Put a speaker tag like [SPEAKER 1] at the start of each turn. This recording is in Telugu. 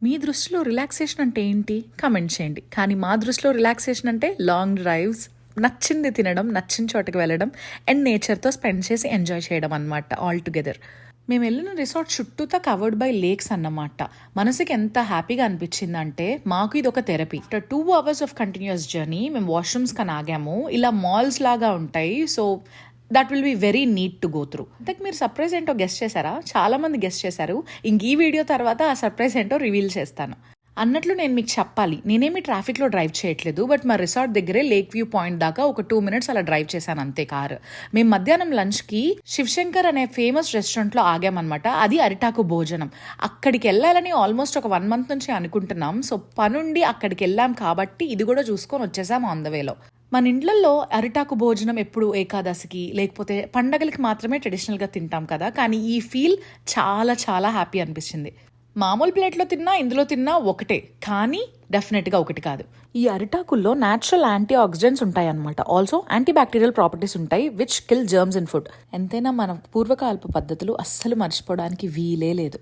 [SPEAKER 1] మీ దృష్టిలో రిలాక్సేషన్ అంటే ఏంటి? కమెంట్ చేయండి. కానీ మా దృష్టిలో రిలాక్సేషన్ అంటే లాంగ్ డ్రైవ్స్, నచ్చింది తినడం, నచ్చిన చోటకి వెళ్ళడం అండ్ నేచర్తో స్పెండ్ చేసి ఎంజాయ్ చేయడం అన్నమాట ఆల్ టుగెదర్. మేము వెళ్ళిన రిసార్ట్ చుట్టూతా కవర్డ్ బై లేక్స్ అన్నమాట. మనసుకి ఎంత హ్యాపీగా అనిపించిందంటే మాకు ఇది ఒక therapy. After 2 hours of continuous journey మేము వాష్రూమ్స్ కని ఆగాము. ఇలా మాల్స్ లాగా ఉంటాయి. So that will be very need to go through. ఇంతకు మీరు సర్ప్రైజ్ ఏంటో గెస్ట్ చేశారా? చాలా మంది గెస్ట్ చేశారు. ఇంక ఈ వీడియో తర్వాత ఆ సర్ప్రైజ్ ఏంటో రివీల్ చేస్తాను. అన్నట్లు నేను మీకు చెప్పాలి, నేనేమి ట్రాఫిక్లో డ్రైవ్ చేయట్లేదు. బట్ మా రిసార్ట్ దగ్గరే లేక్ వ్యూ పాయింట్ దాకా ఒక 2 minutes అలా డ్రైవ్ చేశాను అంతే కారు. మేము మధ్యాహ్నం లంచ్కి శివశంకర్ అనే ఫేమస్ రెస్టారెంట్లో ఆగామన్నమాట. అది అరిటాకు భోజనం. అక్కడికి వెళ్ళాలని ఆల్మోస్ట్ ఒక 1 month నుంచి అనుకుంటున్నాం. సో పనుండి అక్కడికి వెళ్ళాం కాబట్టి ఇది కూడా చూసుకొని వచ్చేసాం ఆన్ ద వేలో. మన ఇండ్లలో అరిటాకు భోజనం ఎప్పుడు ఏకాదశికి లేకపోతే పండగలకి మాత్రమే ట్రెడిషనల్గా తింటాం కదా. కానీ ఈ ఫీల్ చాలా చాలా హ్యాపీ అనిపించింది. మామూలు ప్లేట్లో తిన్నా ఇందులో తిన్నా ఒకటే, కానీ డెఫినెట్గా ఒకటి కాదు. ఈ అరిటాకుల్లో న్యాచురల్ యాంటీ ఆక్సిడెంట్స్ ఉంటాయి అన్నమాట. ఆల్సో యాంటీ బ్యాక్టీరియల్ ప్రాపర్టీస్ ఉంటాయి which kill germs in food. ఎంతైనా మన పూర్వకాలపు పద్ధతులు అస్సలు మర్చిపోవడానికి వీలే లేదు.